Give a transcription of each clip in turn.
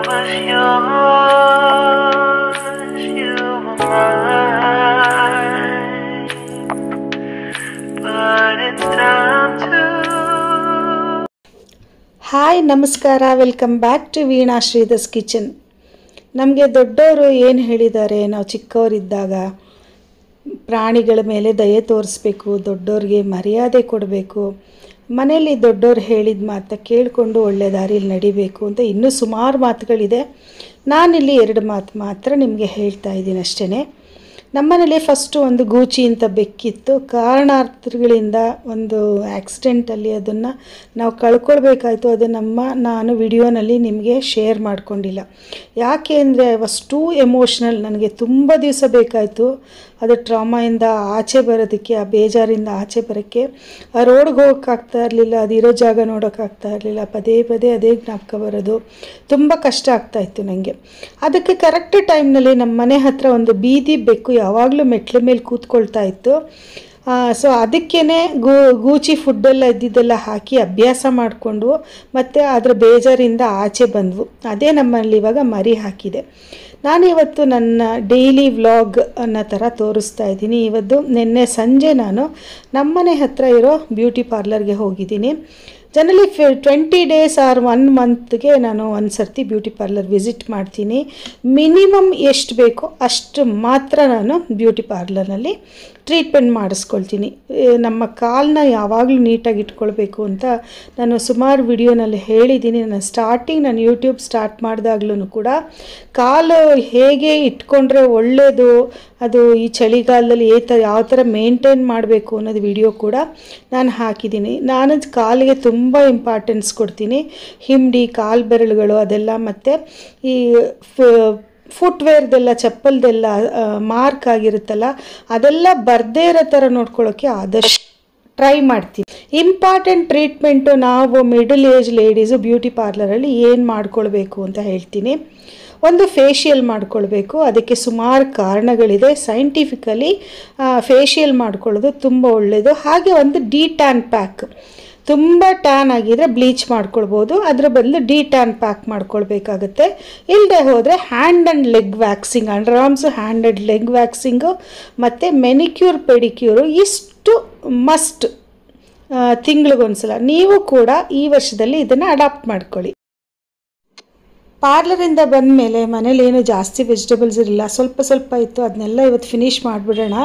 was yours, you were mine, but it's time to. Hi ನಮಸ್ಕಾರ, welcome back to Veena Sridhar's kitchen. ನಮಗೆ ದೊಡ್ಡವರು ಏನು ಹೇಳಿದ್ದಾರೆ, ನಾವು ಚಿಕ್ಕವರಿದ್ದಾಗ ಪ್ರಾಣಿಗಳ ಮೇಲೆ ದಯೆ ತೋರಿಸ್ಬೇಕು, ದೊಡ್ಡವ್ರಿಗೆ ಮರ್ಯಾದೆ ಕೊಡಬೇಕು, ಮನೆಯಲ್ಲಿ ದೊಡ್ಡವ್ರು ಹೇಳಿದ ಮಾತು ಕೇಳಿಕೊಂಡು ಒಳ್ಳೆ ದಾರಿಯಲ್ಲಿ ನಡಿಬೇಕು ಅಂತ ಇನ್ನೂ ಸುಮಾರು ಮಾತುಗಳಿದೆ. ನಾನಿಲ್ಲಿ 2 ಮಾತು ಮಾತ್ರ ನಿಮಗೆ ಹೇಳ್ತಾ ಇದ್ದೀನಿ ಅಷ್ಟೇ. ನಮ್ಮನೇಲಿ ಫಸ್ಟು ಒಂದು ಗೂಚಿ ಅಂತ ಬೆಕ್ಕಿತ್ತು. ಕಾರಣಾರ್ಥಗಳಿಂದ ಒಂದು ಆಕ್ಸಿಡೆಂಟಲ್ಲಿ ಅದನ್ನು ನಾವು ಕಳ್ಕೊಳ್ಬೇಕಾಯ್ತು. ಅದು ನಾನು ವಿಡಿಯೋನಲ್ಲಿ ನಿಮಗೆ ಶೇರ್ ಮಾಡ್ಕೊಂಡಿಲ್ಲ. ಯಾಕೆ ಅಂದರೆ ಐ ವಾಸ್ ಟೂ ಎಮೋಷ್ನಲ್. ನನಗೆ ತುಂಬ ದಿವಸ ಬೇಕಾಯಿತು ಅದು ಟ್ರಾಮಾಯಿಂದ ಆಚೆ ಬರೋದಕ್ಕೆ, ಆ ಬೇಜಾರಿಂದ ಆಚೆ ಬರೋಕ್ಕೆ. ಆ ರೋಡ್ಗೆ ಹೋಗೋಕ್ಕಾಗ್ತಾ ಇರಲಿಲ್ಲ, ಅದಿರೋ ಜಾಗ ನೋಡೋಕ್ಕಾಗ್ತಾ ಇರಲಿಲ್ಲ, ಪದೇ ಪದೇ ಅದೇ ಜ್ಞಾಪಕ ಬರೋದು, ತುಂಬ ಕಷ್ಟ ಆಗ್ತಾಯಿತ್ತು ನನಗೆ. ಅದಕ್ಕೆ ಕರೆಕ್ಟ್ ಟೈಮ್ನಲ್ಲಿ ನಮ್ಮ ಮನೆ ಹತ್ರ ಒಂದು ಬೀದಿ ಬೆಕ್ಕು ಯಾವಾಗಲೂ ಮೆಟ್ಲ ಮೇಲೆ ಕೂತ್ಕೊಳ್ತಾ ಇತ್ತು. ಸೊ ಅದಕ್ಕೇ ಗೂಚಿ ಫುಡ್ಡೆಲ್ಲ ಇದ್ದಿದ್ದೆಲ್ಲ ಹಾಕಿ ಅಭ್ಯಾಸ ಮಾಡಿಕೊಂಡು ಮತ್ತು ಅದರ ಬೇಜಾರಿಂದ ಆಚೆ ಬಂದವು. ಅದೇ ನಮ್ಮಲ್ಲಿ ಇವಾಗ ಮರಿ ಹಾಕಿದೆ. ನಾನಿವತ್ತು ನನ್ನ ಡೈಲಿ ವ್ಲಾಗ್ ಅನ್ನೋ ಥರ ತೋರಿಸ್ತಾ ಇದ್ದೀನಿ. ನಿನ್ನೆ ಸಂಜೆ ನಾನು ನಮ್ಮನೆ ಹತ್ರ ಇರೋ ಬ್ಯೂಟಿ ಪಾರ್ಲರ್ಗೆ ಹೋಗಿದ್ದೀನಿ. ಜನರಲಿ 20 ಡೇಸ್ ಆರ್ 1 ಮಂತ್ಗೆ ನಾನು ಒಂದು ಸರ್ತಿ ಬ್ಯೂಟಿ ಪಾರ್ಲರ್ ವಿಸಿಟ್ ಮಾಡ್ತೀನಿ. ಮಿನಿಮಮ್ ಎಷ್ಟು ಬೇಕೋ ಅಷ್ಟು ಮಾತ್ರ ನಾನು ಬ್ಯೂಟಿ ಪಾರ್ಲರ್ನಲ್ಲಿ ಟ್ರೀಟ್ಮೆಂಟ್ ಮಾಡಿಸ್ಕೊಳ್ತೀನಿ. ನಮ್ಮ ಕಾಲನ್ನ ಯಾವಾಗಲೂ ನೀಟಾಗಿ ಇಟ್ಕೊಳ್ಬೇಕು ಅಂತ ನಾನು ಸುಮಾರು ವಿಡಿಯೋನಲ್ಲಿ ಹೇಳಿದ್ದೀನಿ. ನಾನು ಯೂಟ್ಯೂಬ್ ಸ್ಟಾರ್ಟ್ ಮಾಡಿದಾಗ್ಲೂ ಕೂಡ ಕಾಲು ಹೇಗೆ ಇಟ್ಕೊಂಡ್ರೆ ಒಳ್ಳೆಯದು, ಅದು ಈ ಚಳಿಗಾಲದಲ್ಲಿ ಯಾವ ಥರ ಮೇಂಟೈನ್ ಮಾಡಬೇಕು ಅನ್ನೋದು ವಿಡಿಯೋ ಕೂಡ ನಾನು ಹಾಕಿದ್ದೀನಿ. ನಾನು ಕಾಲಿಗೆ ತುಂಬ ಇಂಪಾರ್ಟೆನ್ಸ್ ಕೊಡ್ತೀನಿ. ಹಿಂಡಿ, ಕಾಲು ಬೆರಳುಗಳು ಅದೆಲ್ಲ, ಮತ್ತು ಈ ಫುಟ್ವೇರ್ದೆಲ್ಲ, ಚಪ್ಪಲ್ದೆಲ್ಲ ಮಾರ್ಕ್ ಆಗಿರುತ್ತಲ್ಲ ಅದೆಲ್ಲ ಬರದೇ ಇರೋ ಥರ ನೋಡ್ಕೊಳ್ಳೋಕ್ಕೆ ಆದಷ್ಟು ಟ್ರೈ ಮಾಡ್ತೀನಿ. ಇಂಪಾರ್ಟೆಂಟ್ ಟ್ರೀಟ್ಮೆಂಟು ನಾವು ಮಿಡಲ್ ಏಜ್ ಲೇಡೀಸು ಬ್ಯೂಟಿ ಪಾರ್ಲರಲ್ಲಿ ಏನು ಮಾಡ್ಕೊಳ್ಬೇಕು ಅಂತ ಹೇಳ್ತೀನಿ. ಒಂದು ಫೇಶಿಯಲ್ ಮಾಡ್ಕೊಳ್ಬೇಕು. ಅದಕ್ಕೆ ಸುಮಾರು ಕಾರಣಗಳಿದೆ. ಸೈಂಟಿಫಿಕಲಿ ಫೇಶಿಯಲ್ ಮಾಡ್ಕೊಳ್ಳೋದು ತುಂಬ ಒಳ್ಳೆಯದು. ಹಾಗೆ ಒಂದು ಡಿ-ಟ್ಯಾನ್ ಪ್ಯಾಕ್, ತುಂಬ ಟ್ಯಾನ್ ಆಗಿದ್ರೆ ಬ್ಲೀಚ್ ಮಾಡ್ಕೊಳ್ಬೋದು, ಅದರ ಬದಲು ಡಿ-ಟ್ಯಾನ್ ಪ್ಯಾಕ್ ಮಾಡ್ಕೊಳ್ಬೇಕಾಗತ್ತೆ. ಇಲ್ಲದೆ ಹೋದರೆ hand and leg waxing, under arms, hand and leg waxing ಮತ್ತು ಮೆನಿಕ್ಯೂರ್ ಪೆಡಿಕ್ಯೂರು ಇಷ್ಟು ಮಸ್ಟ್. ತಿಂಗಳಿಗೊಂದ್ಸಲ ನೀವು ಕೂಡ ಈ ವರ್ಷದಲ್ಲಿ ಇದನ್ನು ಅಡಾಪ್ಟ್ ಮಾಡ್ಕೊಳ್ಳಿ. ಪಾರ್ಲರಿಂದ ಬಂದ ಮೇಲೆ ಮನೇಲಿ ಏನು ಜಾಸ್ತಿ ವೆಜಿಟೇಬಲ್ಸ್ ಇರಲಿಲ್ಲ, ಸ್ವಲ್ಪ ಇತ್ತು. ಅದನ್ನೆಲ್ಲ ಇವತ್ತು ಫಿನಿಷ್ ಮಾಡಿಬಿಡೋಣ.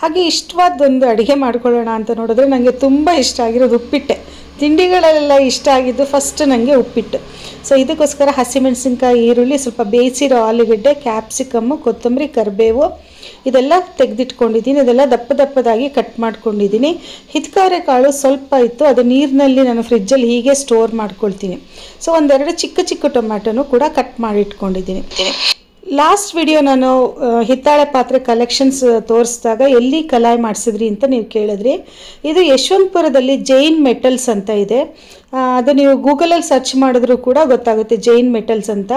ಹಾಗೆ ಇಷ್ಟವಾದೊಂದು ಅಡುಗೆ ಮಾಡ್ಕೊಳ್ಳೋಣ ಅಂತ ನೋಡಿದ್ರೆ ನನಗೆ ತುಂಬ ಇಷ್ಟ ಆಗಿರೋದು ಉಪ್ಪಿಟ್ಟೆ. ತಿಂಡಿಗಳಲ್ಲೆಲ್ಲ ಇಷ್ಟ ಆಗಿದ್ದು ಫಸ್ಟ್ ನನಗೆ ಉಪ್ಪಿಟ್ಟು. ಸೊ ಇದಕ್ಕೋಸ್ಕರ ಹಸಿಮೆಣಸಿನ್ಕಾಯಿ, ಈರುಳ್ಳಿ, ಸ್ವಲ್ಪ ಬೇಯಿಸಿರೋ ಆಲೂಗಡ್ಡೆ, ಕ್ಯಾಪ್ಸಿಕಮ್ಮು, ಕೊತ್ತಂಬರಿ, ಕರಿಬೇವು ಇದೆಲ್ಲ ತೆಗೆದಿಟ್ಕೊಂಡಿದ್ದೀನಿ. ಇದೆಲ್ಲ ದಪ್ಪದಾಗಿ ಕಟ್ ಮಾಡ್ಕೊಂಡಿದ್ದೀನಿ. ಹಿತ್ಕವರೆ ಕಾಳು ಸ್ವಲ್ಪ ಇತ್ತು, ಅದು ನೀರಿನಲ್ಲಿ ನಾನು ಫ್ರಿಜ್ಜಲ್ಲಿ ಹೀಗೆ ಸ್ಟೋರ್ ಮಾಡ್ಕೊಳ್ತೀನಿ. ಸೊ 1-2 ಚಿಕ್ಕ ಟೊಮ್ಯಾಟೊನು ಕೂಡ ಕಟ್ ಮಾಡಿ ಇಟ್ಕೊಂಡಿದ್ದೀನಿ. ಲಾಸ್ಟ್ ವಿಡಿಯೋ ನಾನು ಹಿತ್ತಾಳೆ ಪಾತ್ರೆ ಕಲೆಕ್ಷನ್ಸ್ ತೋರಿಸಿದಾಗ ಎಲ್ಲಿ ಕಲಾಯಿ ಮಾಡಿಸಿದ್ರಿ ಅಂತ ನೀವು ಕೇಳಿದ್ರಿ. ಇದು ಯಶವಂತಪುರದಲ್ಲಿ ಜೈನ್ ಮೆಟಲ್ಸ್ ಅಂತ ಇದೆ. ಅದು ನೀವು ಗೂಗಲಲ್ಲಿ ಸರ್ಚ್ ಮಾಡಿದ್ರೂ ಕೂಡ ಗೊತ್ತಾಗುತ್ತೆ, ಜೈನ್ ಮೆಟಲ್ಸ್ ಅಂತ.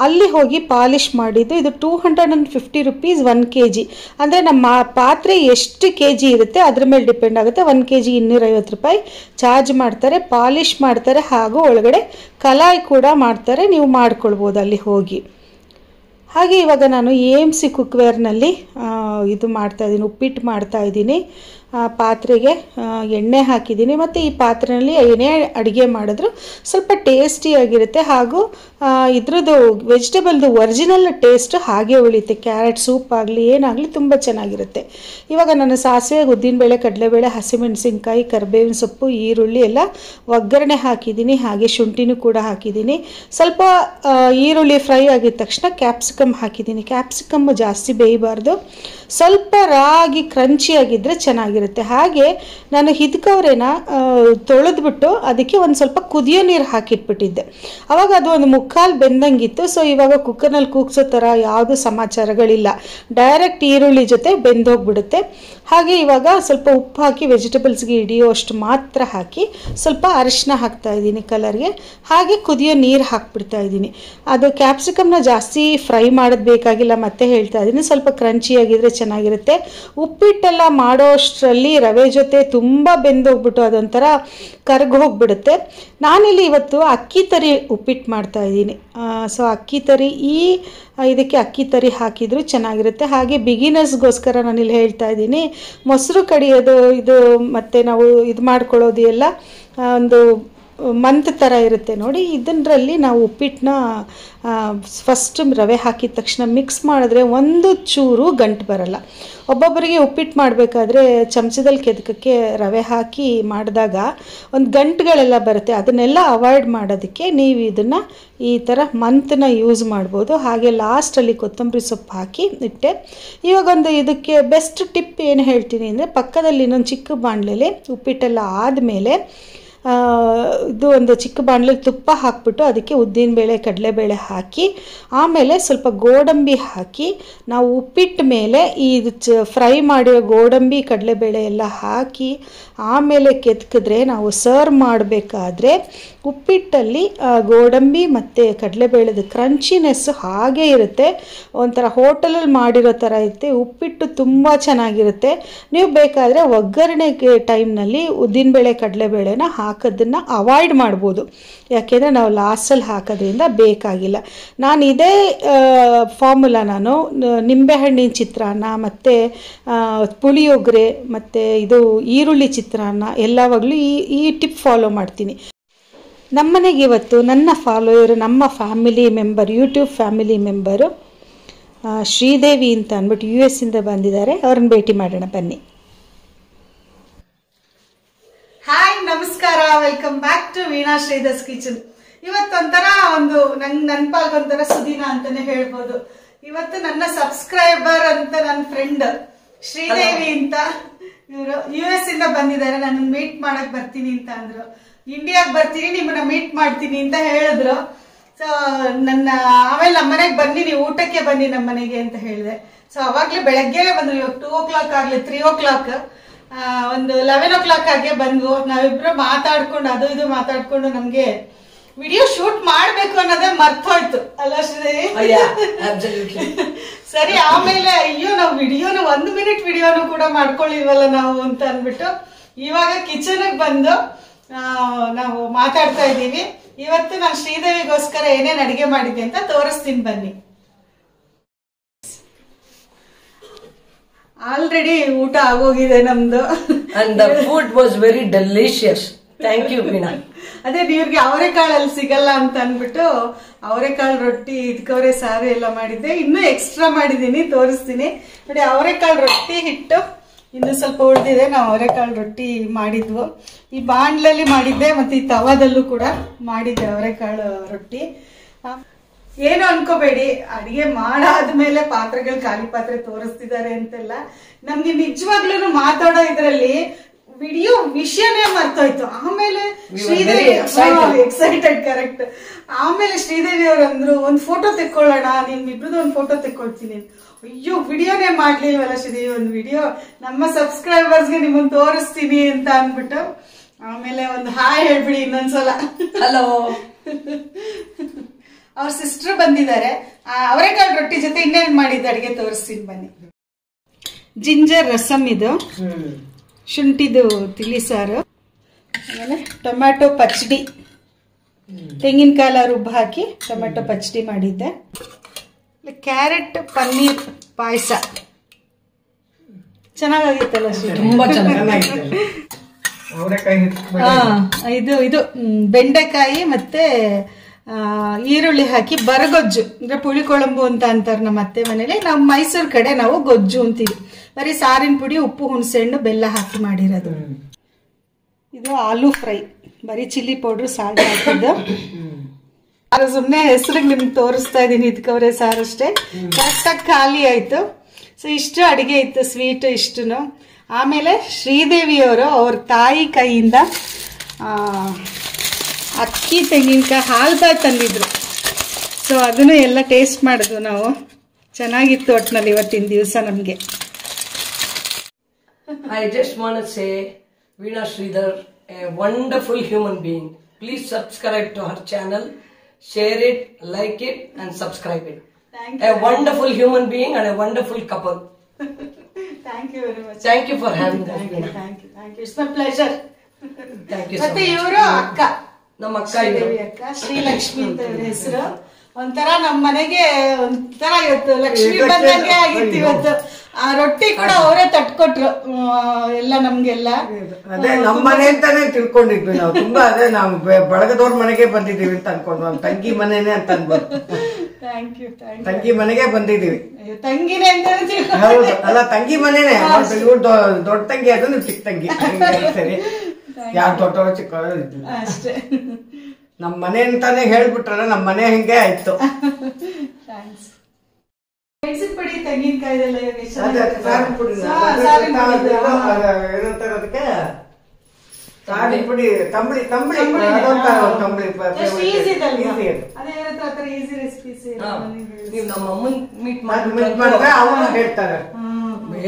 ಅಲ್ಲಿ ಹೋಗಿ ಪಾಲಿಷ್ ಮಾಡಿದ್ದು. ಇದು 250 ರುಪೀಸ್ 1 kg. ಅಂದರೆ ನಮ್ಮ ಪಾತ್ರೆ ಎಷ್ಟು kg ಇರುತ್ತೆ ಅದ್ರ ಮೇಲೆ ಡಿಪೆಂಡ್ ಆಗುತ್ತೆ. 1 kg 250 ರೂಪಾಯಿ ಚಾರ್ಜ್ ಮಾಡ್ತಾರೆ. ಪಾಲಿಷ್ ಮಾಡ್ತಾರೆ, ಹಾಗೂ ಒಳಗಡೆ ಕಲಾಯಿ ಕೂಡ ಮಾಡ್ತಾರೆ. ನೀವು ಮಾಡ್ಕೊಳ್ಬೋದು ಅಲ್ಲಿ ಹೋಗಿ. ಹಾಗೆ ಇವಾಗ ನಾನು AMC ಕುಕ್ವೇರ್ನಲ್ಲಿ ಇದು ಮಾಡ್ತಾಯಿದ್ದೀನಿ, ಉಪ್ಪಿಟ್ಟು ಮಾಡ್ತಾಯಿದ್ದೀನಿ. ಪಾತ್ರೆಗೆ ಎಣ್ಣೆ ಹಾಕಿದ್ದೀನಿ. ಮತ್ತು ಈ ಪಾತ್ರೆಯಲ್ಲಿ ಏನೇ ಅಡುಗೆ ಮಾಡಿದ್ರು ಸ್ವಲ್ಪ ಟೇಸ್ಟಿಯಾಗಿರುತ್ತೆ, ಹಾಗೂ ಇದ್ರದ್ದು ವೆಜಿಟೇಬಲ್ದು ಒರಿಜಿನಲ್ ಟೇಸ್ಟ್ ಹಾಗೆ ಉಳಿಯುತ್ತೆ. ಕ್ಯಾರೆಟ್ ಸೂಪ್ ಆಗಲಿ ಏನಾಗಲಿ ತುಂಬ ಚೆನ್ನಾಗಿರುತ್ತೆ. ಇವಾಗ ನಾನು ಸಾಸಿವೆ, ಉದ್ದಿನಬೇಳೆ, ಕಡಲೆಬೇಳೆ, ಹಸಿಮೆಣಸಿನ್ಕಾಯಿ, ಕರಿಬೇವಿನ ಸೊಪ್ಪು, ಈರುಳ್ಳಿ ಎಲ್ಲ ಒಗ್ಗರಣೆ ಹಾಕಿದ್ದೀನಿ. ಹಾಗೆ ಶುಂಠಿನೂ ಕೂಡ ಹಾಕಿದ್ದೀನಿ. ಸ್ವಲ್ಪ ಈರುಳ್ಳಿ ಫ್ರೈ ಆಗಿದ ತಕ್ಷಣ ಕ್ಯಾಪ್ಸಿಕಮ್ ಹಾಕಿದ್ದೀನಿ. ಕ್ಯಾಪ್ಸಿಕಮ್ಮು ಜಾಸ್ತಿ ಬೇಯಬಾರ್ದು, ಸ್ವಲ್ಪ ರಾಗಿ ಕ್ರಂಚಿಯಾಗಿದ್ದರೆ ಚೆನ್ನಾಗಿರುತ್ತೆ. ಹಾಗೆ ನಾನು ಹಿದ್ಕವ್ರೇನ ತೊಳೆದ್ಬಿಟ್ಟು ಅದಕ್ಕೆ ಒಂದು ಸ್ವಲ್ಪ ಕುದಿಯೋ ನೀರು ಹಾಕಿಟ್ಬಿಟ್ಟಿದ್ದೆ. ಆವಾಗ ಅದು ಒಂದು ಮುಕ್ಕಾಲು ಬೆಂದಂಗಿತ್ತು. ಸೊ ಇವಾಗ ಕುಕ್ಕರ್ನಲ್ಲಿ ಕೂಗ್ಸೋ ಥರ ಯಾವುದು ಸಮಾಚಾರಗಳಿಲ್ಲ, ಡೈರೆಕ್ಟ್ ಈರುಳ್ಳಿ ಜೊತೆ ಬೆಂದೋಗ್ಬಿಡುತ್ತೆ. ಹಾಗೆ ಇವಾಗ ಸ್ವಲ್ಪ ಉಪ್ಪು ಹಾಕಿ ವೆಜಿಟೇಬಲ್ಸ್ಗೆ ಹಿಡಿಯೋ ಅಷ್ಟು ಮಾತ್ರ ಹಾಕಿ ಸ್ವಲ್ಪ ಅರಿಶಿನ ಹಾಕ್ತಾ ಇದ್ದೀನಿ ಕಲರ್ಗೆ. ಹಾಗೆ ಕುದಿಯೋ ನೀರು ಹಾಕ್ಬಿಡ್ತಾ ಇದ್ದೀನಿ. ಅದು ಕ್ಯಾಪ್ಸಿಕಮ್ನ ಜಾಸ್ತಿ ಫ್ರೈ ಮಾಡೋದು ಬೇಕಾಗಿಲ್ಲ, ಮತ್ತೆ ಹೇಳ್ತಾ ಇದ್ದೀನಿ, ಸ್ವಲ್ಪ ಕ್ರಂಚಿಯಾಗಿದ್ದರೆ ಚೆನ್ನಾಗಿರುತ್ತೆ. ಉಪ್ಪಿಟ್ಟೆಲ್ಲ ಮಾಡೋ ಅಷ್ಟರಲ್ಲಿ ಅಷ್ಟರಲ್ಲಿ ರವೆ ಜೊತೆ ತುಂಬ ಬೆಂದೋಗ್ಬಿಟ್ಟು ಅದೊಂಥರ ಕರ್ಗ್ ಹೋಗ್ಬಿಡುತ್ತೆ. ನಾನಿಲ್ಲಿ ಇವತ್ತು ಅಕ್ಕಿ ತರಿ ಉಪ್ಪಿಟ್ಟು ಮಾಡ್ತಾ ಇದ್ದೀನಿ. ಸೊ ಅಕ್ಕಿ ತರಿ ಇದಕ್ಕೆ ಅಕ್ಕಿ ತರಿ ಹಾಕಿದರೂ ಚೆನ್ನಾಗಿರುತ್ತೆ. ಹಾಗೆ ಬಿಗಿನರ್ಸ್ಗೋಸ್ಕರ ನಾನಿಲ್ಲಿ ಹೇಳ್ತಾ ಇದ್ದೀನಿ, ಮೊಸರು ಕಡಿಯೋದು ಇದು ಮತ್ತು ನಾವು ಇದು ಮಾಡ್ಕೊಳ್ಳೋದು ಎಲ್ಲ ಒಂದು ಮಂತ್ ಥರ ಇರುತ್ತೆ ನೋಡಿ. ಇದರಲ್ಲಿ ನಾವು ಉಪ್ಪಿಟ್ಟನ್ನ ಫಸ್ಟ್ ರವೆ ಹಾಕಿದ ತಕ್ಷಣ ಮಿಕ್ಸ್ ಮಾಡಿದ್ರೆ ಒಂದು ಚೂರು ಗಂಟು ಬರಲ್ಲ. ಒಬ್ಬೊಬ್ಬರಿಗೆ ಉಪ್ಪಿಟ್ಟು ಮಾಡಬೇಕಾದ್ರೆ ಚಮಚದಲ್ಲಿ ಕೆದಕಕ್ಕೆ ರವೆ ಹಾಕಿ ಮಾಡಿದಾಗ ಒಂದು ಗಂಟುಗಳೆಲ್ಲ ಬರುತ್ತೆ. ಅದನ್ನೆಲ್ಲ ಅವಾಯ್ಡ್ ಮಾಡೋದಕ್ಕೆ ನೀವು ಇದನ್ನು ಈ ಥರ ಮಂತನ್ನ ಯೂಸ್ ಮಾಡ್ಬೋದು. ಹಾಗೆ ಲಾಸ್ಟಲ್ಲಿ ಕೊತ್ತಂಬರಿ ಸೊಪ್ಪು ಹಾಕಿ ಇಟ್ಟೆ. ಇವಾಗೊಂದು ಇದಕ್ಕೆ ಬೆಸ್ಟ್ ಟಿಪ್ ಏನು ಹೇಳ್ತೀನಿ ಅಂದರೆ, ಪಕ್ಕದಲ್ಲಿ ಇನ್ನೊಂದು ಚಿಕ್ಕ ಬಾಣಲೆಯಲ್ಲಿ ಉಪ್ಪಿಟ್ಟೆಲ್ಲ ಆದಮೇಲೆ ಇದು ಒಂದು ಚಿಕ್ಕ ಬಾಣಲೆಯಲ್ಲಿ ತುಪ್ಪ ಹಾಕ್ಬಿಟ್ಟು ಅದಕ್ಕೆ ಉದ್ದಿನಬೇಳೆ ಕಡಲೆಬೇಳೆ ಹಾಕಿ ಆಮೇಲೆ ಸ್ವಲ್ಪ ಗೋಡಂಬಿ ಹಾಕಿ ನಾವು ಉಪ್ಪಿಟ್ಟು ಮೇಲೆ ಈ ಫ್ರೈ ಮಾಡಿರೋ ಗೋಡಂಬಿ ಕಡಲೆಬೇಳೆ ಎಲ್ಲ ಹಾಕಿ ಆಮೇಲೆ ಕೆತ್ಕಿದ್ರೆ ನಾವು ಸರ್ವ್ ಮಾಡಬೇಕಾದ್ರೆ ಉಪ್ಪಿಟ್ಟಲ್ಲಿ ಗೋಡಂಬಿ ಮತ್ತು ಕಡಲೆಬೇಳೆದು ಕ್ರಂಚಿನೆಸ್ ಹಾಗೇ ಇರುತ್ತೆ. ಒಂಥರ ಹೋಟೆಲಲ್ಲಿ ಮಾಡಿರೋ ಥರ ಇರುತ್ತೆ. ಉಪ್ಪಿಟ್ಟು ತುಂಬ ಚೆನ್ನಾಗಿರುತ್ತೆ. ನೀವು ಬೇಕಾದರೆ ಒಗ್ಗರಣೆಗೆ ಟೈಮ್ನಲ್ಲಿ ಉದ್ದಿನಬೇಳೆ ಕಡಲೆಬೇಳೆನ ಹಾಕೋದನ್ನು ಅವಾಯ್ಡ್ ಮಾಡ್ಬೋದು, ಯಾಕೆಂದರೆ ನಾವು ಲಾಸ್ಟಲ್ಲಿ ಹಾಕೋದ್ರಿಂದ ಬೇಕಾಗಿಲ್ಲ. ನಾನು ಇದೇ ಫಾರ್ಮುಲಾ ನಾನು ನಿಂಬೆಹಣ್ಣಿನ ಚಿತ್ರಾನ್ನ ಮತ್ತು ಪುಳಿಯೋಗರೆ ಮತ್ತು ಇದು ಈರುಳ್ಳಿ ಚಿತ್ರಾನ್ನ ಎಲ್ಲವಾಗಲೂ ಈ ಟಿಪ್ ಫಾಲೋ ಮಾಡ್ತೀನಿ. ನಮ್ಮನೆಗೆ ಇವತ್ತು ನನ್ನ ಫಾಲೋಯರು, ನಮ್ಮ family member, YouTube family member Sridevi ಅಂತ ಅಂದ್ಬಿಟ್ಟು US ಇಂದ ಬಂದಿದ್ದಾರೆ. ಅವ್ರನ್ನ ಭೇಟಿ ಮಾಡೋಣ ಬನ್ನಿ. ಹಾಯ್, ನಮಸ್ಕಾರ, welcome back to Veena Sridhar's kitchen. ಇವತ್ತೊಂಥರ ನನ್ನ ಪಾಲ್ಗೊಂಥರ ಸುದಿನ ಅಂತಾನೆ ಹೇಳ್ಬೋದು. ಇವತ್ತು ನನ್ನ ಸಬ್ಸ್ಕ್ರೈಬರ್ ಅಂತ ನನ್ನ ಫ್ರೆಂಡ್ ಶ್ರೀದೇವಿ ಅಂತ, ಇವರು US ಇಂದ ಬಂದಿದ್ದಾರೆ. ನಾನು ಮೀಟ್ ಮಾಡಕ್ ಬರ್ತೀನಿ ಅಂತ ಅಂದ್ರು. ಇಂಡಿಯಾಗ್ ಬರ್ತೀನಿ, ನಿಮ್ಮನ್ನ ಮೀಟ್ ಮಾಡ್ತೀನಿ ಅಂತ ಹೇಳಿದ್ರು. ಸೊ ಆಮೇಲೆ ನಮ್ಮನೆಗೆ ಬನ್ನಿ, ನೀವು ಊಟಕ್ಕೆ ಬನ್ನಿ ನಮ್ಮನೆಗೆ ಅಂತ ಹೇಳಿದೆ. ಸೊ ಅವಾಗ್ಲೇ ಬೆಳಗ್ಗೆನೆ ಬಂದ್ರು. ಇವಾಗ 2 o'clock ಆಗ್ಲಿ, 3 o'clock, ಒಂದು 11 o'clock ಆಗಿ ಬಂದ್ವು. ನಾವಿಬ್ರು ಮಾತಾಡ್ಕೊಂಡು ಅದು ಇದು ಮಾತಾಡ್ಕೊಂಡು ನಮ್ಗೆ ವಿಡಿಯೋ ಶೂಟ್ ಮಾಡ್ಬೇಕು ಅನ್ನೋದೇ ಮರ್ತೋಯ್ತು ಅಲ್ಲ ಶ್ರೀದೇವಿ? ಸರಿ, ಆಮೇಲೆ ಅಯ್ಯೋ ನಾವು ವಿಡಿಯೋನ 1 minute ವಿಡಿಯೋನು ಕೂಡ ಮಾಡ್ಕೊಳ್ಳಿಲ್ವಲ್ಲ ನಾವು ಅಂತ ಅಂದ್ಬಿಟ್ಟು ಇವಾಗ ಕಿಚನ್ಗೆ ಬಂದು ನಾವು ಮಾತಾಡ್ತಾ ಇದ್ದೀವಿ. ಇವತ್ತು ನಾನು ಶ್ರೀದೇವಿಗೋಸ್ಕರ ಏನೇನು ಅಡಿಗೆ ಮಾಡಿದ್ದೆ ಅಂತ ತೋರಿಸ್ತೀನಿ ಬನ್ನಿ. ಆಲ್ರೆಡಿ ಊಟ ಆಗೋಗಿದೆ ನಮ್ದು. And the food was very delicious. Thank you, Veena. ಅದೇ ಇವ್ರಿಗೆ ಅವರೆಕಾಳಲ್ಲಿ ಸಿಗಲ್ಲ ಅಂತ ಅಂದ್ಬಿಟ್ಟು ಅವರೆಕಾಳು ರೊಟ್ಟಿ, ಇದ್ಕವರೆ ಸಾರು ಎಲ್ಲ ಮಾಡಿದ್ದೆ. ಇನ್ನೂ ಎಕ್ಸ್ಟ್ರಾ ಮಾಡಿದ್ದೀನಿ, ತೋರಿಸ್ತೀನಿ ನೋಡಿ. ಅವರೆಕಾಳು ರೊಟ್ಟಿ ಹಿಟ್ಟು ಇನ್ನು ಸ್ವಲ್ಪ ಉಳಿದಿದೆ. ನಾವು ಅವರೆಕಾಳು ರೊಟ್ಟಿ ಮಾಡಿದ್ವು. ಈ ಬಾಂಡ್ಲಲ್ಲಿ ಮಾಡಿದ್ದೆ ಮತ್ತು ಈ ತವಾದಲ್ಲೂ ಕೂಡ ಮಾಡಿದ್ದೆ ಅವರೆಕಾಳು ರೊಟ್ಟಿ. ಏನು ಅನ್ಕೋಬೇಡಿ, ಅಡಿಗೆ ಮಾಡಾದ್ಮೇಲೆ ಪಾತ್ರೆಗಳು ಖಾಲಿ ಪಾತ್ರೆ ತೋರಿಸ್ತಿದ್ದಾರೆ ಅಂತೆಲ್ಲ. ನಮ್ಗೆ ನಿಜವಾಗ್ಲೂ ಮಾತಾಡೋ ಇದ್ರಲ್ಲಿ ವಿಡಿಯೋ ವಿಷಯನೇ ಮರ್ತೋಯ್ತು. ಆಮೇಲೆ ಶ್ರೀದೇವಿ ಎಕ್ಸೈಟೆಡ್, ಕರೆಕ್ಟ್. ಆಮೇಲೆ ಶ್ರೀದೇವಿ ಅವ್ರು ಅಂದ್ರು, ಒಂದು ಫೋಟೋ ತೆಕ್ಕೊಳ್ಳೋಣ, ನಿಮ್ಮಿಬ್ರದ್ದು ಒಂದು ಫೋಟೋ ತೆಕ್ಕೊಳ್ತೀನಿ. ಅಯ್ಯೋ, ವಿಡಿಯೋನೇ ಮಾಡ್ಲಿಲ್ವಲ್ಲ ಶ್ರೀದೇವಿ, ಒಂದು ವಿಡಿಯೋ ನಮ್ಮ ಸಬ್ಸ್ಕ್ರೈಬರ್ಸ್ಗೆ ನಿಮ್ಮನ್ನು ತೋರಿಸ್ತೀನಿ ಅಂತ ಅಂದ್ಬಿಟ್ಟು ಆಮೇಲೆ ಒಂದು ಹಾಯ್ ಹೇಳ್ಬಿಡಿ ಇನ್ನೊಂದ್ಸಲ. ಹಲೋ. ಅವ್ರ ಸಿಸ್ಟರ್ ಬಂದಿದ್ದಾರೆ. ಅವರೆಕಾಳು ರೊಟ್ಟಿ ಜೊತೆ ಇನ್ನೇನು ಮಾಡಿದ್ದು ಅಡಿಗೆ ತೋರಿಸ್ತೀನಿ ಬನ್ನಿ. ಜಿಂಜರ್ ರಸಮ್, ಇದು ಶುಂಠಿದು ತಿಳಿ ಸಾರು, ಆಮೇಲೆ ಟೊಮ್ಯಾಟೊ ಪಚ್ಚಡಿ, ತೆಂಗಿನಕಾಯಿ ರುಬ್ಬ ಹಾಕಿ ಟೊಮ್ಯಾಟೊ ಪಚ್ಚಡಿ ಮಾಡಿದ್ದೆ. ಕ್ಯಾರೆಟ್ ಪನ್ನೀರ್ ಪಾಯಸ ಚೆನ್ನಾಗಿತ್ತಲ್ಲ, ತುಂಬಾ ಚೆನ್ನಾಗಿತ್ತು. ಇದು ಬೆಂಡೆಕಾಯಿ ಮತ್ತೆ ಈರುಳ್ಳಿ ಹಾಕಿ ಬರಗೊಜ್ಜು, ಅಂದ್ರೆ ಪುಳಿ ಕೊಳಂಬು ಅಂತ ಅಂತಾರೆ ನಮ್ಮ ಅತ್ತೆ ಮನೇಲಿ. ನಾವು ಮೈಸೂರು ಕಡೆ ನಾವು ಗೊಜ್ಜು ಅಂತೀವಿ. ಬರೀ ಸಾರಿನ ಪುಡಿ, ಉಪ್ಪು, ಹುಣಸೆಹಣ್ಣು, ಬೆಲ್ಲ ಹಾಕಿ ಮಾಡಿರೋದು. ಇದು ಆಲೂ ಫ್ರೈ, ಬರೀ ಚಿಲ್ಲಿ ಪೌಡ್ರು, ಸಾಲ್ಟ್ ಹಾಕಿದ್ದು. ಸುಮ್ಮನೆ ಹೆಸರಿಗೆ ನಿಮ್ಗೆ ತೋರಿಸ್ತಾ ಇದ್ದೀನಿ. ಇದ್ಕವ್ರೆ ಸಾರು ಅಷ್ಟೇ, ಕರೆಕ್ಟಾಗಿ ಖಾಲಿ ಆಯ್ತು. ಸೊ ಇಷ್ಟು ಅಡಿಗೆ ಇತ್ತು, ಸ್ವೀಟ್ ಇಷ್ಟುನು. ಆಮೇಲೆ ಶ್ರೀದೇವಿಯವರು ಅವ್ರ ತಾಯಿ ಕೈಯಿಂದ ಅಕ್ಕಿ ತೆಂಗಿನಕಾಯಿ ಹಾಲ್ಬಾಯಿ ತಂದಿದ್ರು. ಸೊ ಅದನ್ನು ಎಲ್ಲ ಟೇಸ್ಟ್ ಮಾಡಿದ್ವು ನಾವು. ಚೆನ್ನಾಗಿತ್ತು ಒಟ್ಟಿನಲ್ಲಿ ಇವತ್ತಿನ ದಿವಸ ನಮಗೆ. I just want to say Veena Sridhar, a wonderful human being. Please subscribe to her channel, share it, like it and subscribe it. Thank you. A wonderful human being and a wonderful couple. Thank you very much. Thank you for having thank you it's my pleasure. Thank you. ಮತ್ತೆ ಇವರು ಅಕ್ಕ, ನಮ್ಮ ಅಕ್ಕ ಶ್ರೀದೇವಿ ಅಕ್ಕ, ಶ್ರೀಲಕ್ಷ್ಮಿ ಅಂತ ಇವ್ರ ಹೆಸರು. ಒಂಥರ ನಮ್ಮ ಮನೆಗೆ ಒಂಥರ ಇವತ್ತು ಲಕ್ಷ್ಮಿ ಬಂದಂಗೆ ಆಗಿತ್ತು ಇವತ್ತು. ಆ ರೊಟ್ಟಿ ಕೂಡ ಅವರೇ ತಟ್ಕೊಟ್ರು ಎಲ್ಲ ನಮ್ಗೆಲ್ಲ. ಅದೇ ನಮ್ಮ ಮನೆ ಅಂತಾನೆ ತಿಳ್ಕೊಂಡಿದ್ವಿ ನಾವು. ತುಂಬಾ ಅದೇ ನಾವು ಬಳಗದವ್ರ ಮನೆಗೆ ಬಂದಿದೀವಿ ಅಂತ ಅನ್ಕೊಂಡು, ನಮ್ಮ ತಂಗಿ ಮನೆನೇ ಅಂತ ಅನ್ಬೋದು. Thank you. ತಂಗಿ ಮನೆಗೆ ಬಂದಿದೀವಿ. ತಂಗಿನೇ ಅಂತ ಹೌದು, ಅಲ್ಲ ತಂಗಿ ಮನೆನೇ. ಇವ್ರು ದೊಡ್ಡ ತಂಗಿ, ಅದು ನೀವು ಚಿಕ್ಕ ತಂಗಿ. ಸರಿ, ಯಾರು ದೊಡ್ಡವರು ಚಿಕ್ಕವರು ಇದ್ವಿ ಅಷ್ಟೇ. ನಮ್ಮ ಮನೆ ಅಂತಾನೆ ಹೇಳ್ಬಿಟ್ರಲ್ಲ, ನಮ್ಮ ಮನೆ ಹೆಂಗೆ ಆಯ್ತು. ಮೆಣಸಿನ ಪುಡಿ, ತೆಂಗಿನಕಾಯಿದೆಲ್ಲ ಏನಂತಾರೆ ಅದಕ್ಕೆ, ಸಾರಿನ ಪುಡಿ, ತಂಬಳಿ ತಂಬಳಿ ಈಸಿ ರೆಸಿಪೀಸ್. ನೀವು ನಮ್ಮ ಅಮ್ಮನ್ ಮೀಟ್ ಮಾಡಿದ್ರೆ ಅವನು ಹೇಳ್ತಾರೆ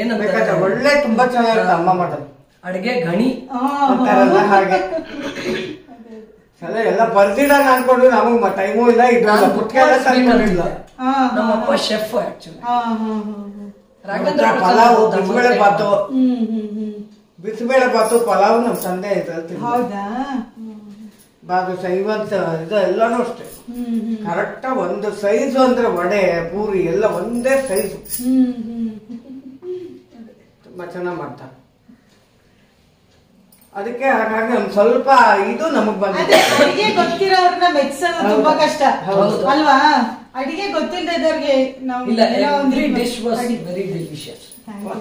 ಏನಂತ. ಒಳ್ಳೆ ತುಂಬಾ ಚೆನ್ನಾಗಿರುತ್ತೆ ಅಮ್ಮ ಮಾಡೋದು ಅಡಿಗೆ ಗಣಿ ಅಂತಾರಲ್ಲ ಹಾಗೆ. ಎಲ್ಲ ಬರ್ದಿಡಲ್ಲ ಅನ್ಕೊಂಡು ನಮಗ್ ಟೈಮು ಇಲ್ಲ, ಇದ್ರಲ್ಲ ಪುಟ್ಕೆಲ್ಲ ತಂದ್ಕೊಂಡಿಲ್ಲ. ನಮ್ಮಪ್ಪ ಶೆಫ್ ಆಕ್ಚುಲಿ. ಪಲಾವ್, ಬಿಸಿಬೇಳೆ ಬಾತು, ಬಿಸಿಬೇಳೆ ಬಾತು ಪಲಾವ್ ನಮ್ ತಂದೆ ಇದ್ರಲ್ಲಿ ಬಾದುಷ ಇವತ್ತು ಇದು ಎಲ್ಲಾನು ಅಷ್ಟೇ ಕರೆಕ್ಟ್ ಒಂದು ಸೈಜು. ಅಂದ್ರೆ ವಡೆ, ಪೂರಿ ಎಲ್ಲ ಒಂದೇ ಸೈಜು. ತುಂಬಾ ಚೆನ್ನಾಗ್ ಮಾಡ್ತಾರೆ. ಅದಕ್ಕೆ ಹಾಗಾಗಿ ಒಂದ್ ಸ್ವಲ್ಪ ಇದು ನಮಗ್ ಬಂದಿದೆ. ಅಡಿಗೆ ಗೊತ್ತಿರೋರ್ನ ಮೆಚ್ಚೋದು ತುಂಬಾ ಕಷ್ಟ ಅಲ್ವಾ? ಅಡಿಗೆ ಗೊತ್ತಿಲ್ಲದವ್ರಿಗೆ every dish was very delicious.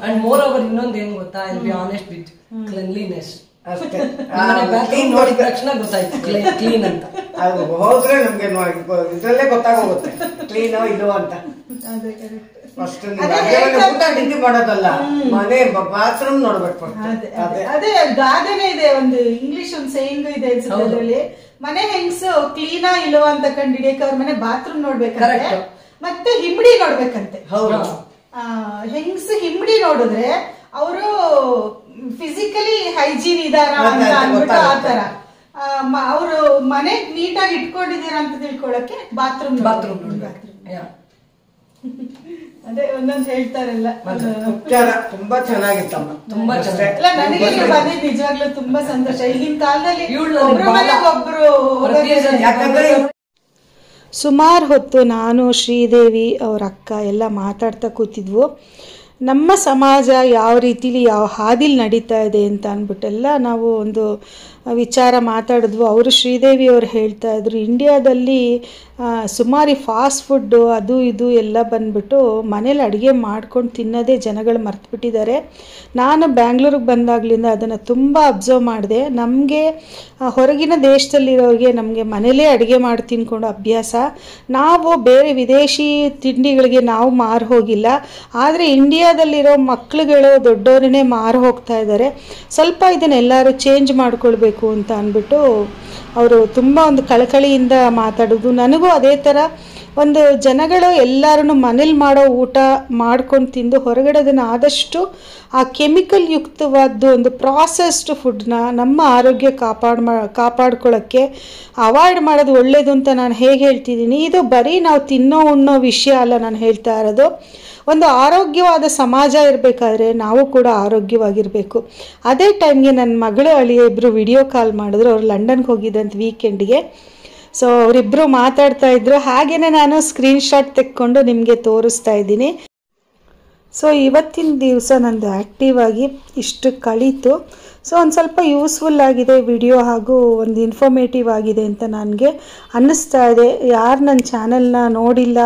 And moreover ಇನ್ನೊಂದು ಏನ್ ಗೊತ್ತಾ, I will be honest with cleanliness. ಅಷ್ಟೇ, ನೋಡಿದ ತಕ್ಷಣ ಗೊತ್ತಾಯ್ತು ಕ್ಲೀನ್ ಅಂತ. ಅದು ಹೋದ್ರೆ ನಮ್ಗೆ ಇದ್ರಲ್ಲೇ ಗೊತ್ತಾಗೋಗುತ್ತೆ ಕ್ಲೀನ್ ಇದು ಅಂತ. ಫಸ್ಟ್ ಊಟ ತಿಂಡಿ ಮಾಡೋದಲ್ಲ, ಮನೆ ಬಾತ್ರೂಮ್ ನೋಡ್ಬೇಕು. ಅದೇ ಗಾದೆನೇ ಇದೆ, ಒಂದು ಇಂಗ್ಲಿಷ್ ಒಂದು ಸೇಯಿಂಗ್ ಇದೆ ಅನ್ಸುತ್ತೆ ಅದ್ರಲ್ಲಿ. ಮನೆ ಹೆಂಗ್ಸು ಕ್ಲೀನಾ ಇಲ್ವಾ ಅಂತ ಕಂಡಿಡಿಯಕ್ಕೆ ಅವ್ರ ಮನೆ ಬಾತ್ರೂಮ್ ನೋಡ್ಬೇಕಂತೆ, ಮತ್ತೆ ಹಿಮ್ಡಿ ನೋಡ್ಬೇಕಂತೆ. ಹೆಂಗ್ಸು ಹಿಮ್ಡಿ ನೋಡಿದ್ರೆ ಅವರು ಫಿಸಿಕಲಿ ಹೈಜೀನ್ ಇದಾರ ಅಂತ ಅನ್ಬಿಟ್ಟು ಆತರ. ಅವರು ಮನೆ ನೀಟಾಗಿ ಇಟ್ಕೊಂಡಿದೀರ ಅಂತ ತಿಳ್ಕೊಳಕ್ಕೆ ಬಾತ್ರೂಮ್ ಅದೇ ಒಂದೊಂದು ಹೇಳ್ತಾರಲ್ಲ. ತುಂಬಾ ಚೆನ್ನಾಗಿತ್ತಮ್ಮ, ತುಂಬಾ ಅಲ್ಲ ನನಗೆ ಬಂದಿದ್ದು ನಿಜವಾಗ್ಲೂ ತುಂಬಾ ಸಂತೋಷ. ಈಗಿನ ಕಾಲದಲ್ಲಿ ಒಬ್ರು ಯಾಕಂದ್ರೆ ಸುಮಾರು ಹೊತ್ತು ನಾನು, ಶ್ರೀದೇವಿ, ಅವ್ರ ಅಕ್ಕ ಎಲ್ಲ ಮಾತಾಡ್ತಾ ಕೂತಿದ್ವು. ನಮ್ಮ ಸಮಾಜ ಯಾವ ರೀತಿಲಿ ಯಾವ ಹಾದಿಲಿ ನಡೀತಾ ಇದೆ ಅಂತ ಅಂದ್ಬಿಟ್ಟೆಲ್ಲ ನಾವು ಒಂದು ವಿಚಾರ ಮಾತಾಡಿದ್ವು. ಅವರು ಶ್ರೀದೇವಿ ಅವರು ಹೇಳ್ತಾ ಇದ್ರು, ಇಂಡಿಯಾದಲ್ಲಿ ಸುಮಾರು ಫಾಸ್ಟ್ ಫುಡ್ಡು ಅದು ಇದು ಎಲ್ಲ ಬಂದ್ಬಿಟ್ಟು ಮನೇಲಿ ಅಡುಗೆ ಮಾಡ್ಕೊಂಡು ತಿನ್ನೋದೇ ಜನಗಳು ಮರ್ತುಬಿಟ್ಟಿದ್ದಾರೆ. ನಾನು ಬ್ಯಾಂಗ್ಳೂರಿಗೆ ಬಂದಾಗಲಿಂದ ಅದನ್ನು ತುಂಬ ಅಬ್ಸರ್ವ್ ಮಾಡಿದೆ. ನಮಗೆ ಹೊರಗಿನ ದೇಶದಲ್ಲಿರೋರಿಗೆ ನಮಗೆ ಮನೇಲೇ ಅಡುಗೆ ಮಾಡಿ ತಿನ್ಕೊಂಡು ಅಭ್ಯಾಸ. ನಾವು ಬೇರೆ ವಿದೇಶಿ ತಿಂಡಿಗಳಿಗೆ ನಾವು ಮಾರು ಹೋಗಿಲ್ಲ, ಆದರೆ ಇಂಡಿಯಾದಲ್ಲಿರೋ ಮಕ್ಕಳುಗಳು ದೊಡ್ಡವರನ್ನೇ ಮಾರು ಹೋಗ್ತಾ ಇದ್ದಾರೆ. ಸ್ವಲ್ಪ ಇದನ್ನೆಲ್ಲರೂ ಚೇಂಜ್ ಮಾಡ್ಕೊಳ್ಬೇಕು ಅಂತ ಅಂದ್ಬಿಟ್ಟು ಅವರು ತುಂಬ ಒಂದು ಕಳಕಳಿಯಿಂದ ಮಾತಾಡೋದು. ನನಗೂ ಅದೇ ಥರ ಒಂದು ಜನಗಳು ಎಲ್ಲರೂ ಮನೇಲಿ ಮಾಡೋ ಊಟ ಮಾಡ್ಕೊಂಡು ತಿಂದು ಹೊರಗಡೆದನ್ನು ಆದಷ್ಟು ಆ ಕೆಮಿಕಲ್ ಯುಕ್ತವಾದ್ದು ಒಂದು ಪ್ರಾಸೆಸ್ಡ್ ಫುಡ್ನ ನಮ್ಮ ಆರೋಗ್ಯ ಕಾಪಾಡ್ಕೊಳ್ಳೋಕ್ಕೆ ಅವಾಯ್ಡ್ ಮಾಡೋದು ಒಳ್ಳೆಯದು ಅಂತ ನಾನು ಹೇಗೆ ಹೇಳ್ತಿದ್ದೀನಿ. ಇದು ಬರೀ ನಾವು ತಿನ್ನೋ ಉಣ್ಣೋ ವಿಷಯ ಅಲ್ಲ ನಾನು ಹೇಳ್ತಾ ಇರೋದು. ಒಂದು ಆರೋಗ್ಯವಾದ ಸಮಾಜ ಇರಬೇಕಾದ್ರೆ ನಾವು ಕೂಡ ಆರೋಗ್ಯವಾಗಿರಬೇಕು. ಅದೇ ಟೈಮ್ಗೆ ನನ್ನ ಮಗಳು ಅಳಿಯ ಇಬ್ಬರು ವಿಡಿಯೋ ಕಾಲ್ ಮಾಡಿದ್ರು. ಅವ್ರು ಲಂಡನ್ಗೆ ಹೋಗಿದ್ದಂತ ವೀಕೆಂಡ್ಗೆ. ಸೊ ಅವರಿಬ್ಬರು ಮಾತಾಡ್ತಾ ಇದ್ರು. ಹಾಗೆಯೇ ನಾನು ಸ್ಕ್ರೀನ್ಶಾಟ್ ತೆಕ್ಕೊಂಡು ನಿಮಗೆ ತೋರಿಸ್ತಾ ಇದ್ದೀನಿ. ಸೊ ಇವತ್ತಿನ ದಿವಸ ನಂದು ಆ್ಯಕ್ಟಿವ್ ಆಗಿ ಇಷ್ಟು ಕಳೀತು. ಸೊ ಒಂದು ಸ್ವಲ್ಪ ಯೂಸ್ಫುಲ್ ಆಗಿದೆ ವಿಡಿಯೋ, ಹಾಗೂ ಒಂದು ಇನ್ಫಾರ್ಮೇಟಿವ್ ಆಗಿದೆ ಅಂತ ನನಗೆ ಅನ್ನಿಸ್ತಾ ಇದೆ. ಯಾರು ನನ್ನ ಚಾನಲ್ನ ನೋಡಿಲ್ಲ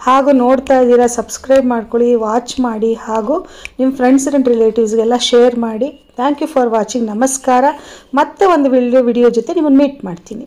ಹಾಗೂ ನೋಡ್ತಾ ಇದ್ದೀರಾ, ಸಬ್ಸ್ಕ್ರೈಬ್ ಮಾಡ್ಕೊಳ್ಳಿ, ವಾಚ್ ಮಾಡಿ, ಹಾಗೂ ನಿಮ್ಮ ಫ್ರೆಂಡ್ಸ್ ಆ್ಯಂಡ್ ರಿಲೇಟಿವ್ಸ್ಗೆಲ್ಲ ಶೇರ್ ಮಾಡಿ. Thank you for watching. ನಮಸ್ಕಾರ. ಮತ್ತೆ ಒಂದು ವಿಡಿಯೋ ಜೊತೆ ನಿಮ್ಮನ್ನು ಮೀಟ್ ಮಾಡ್ತೀನಿ.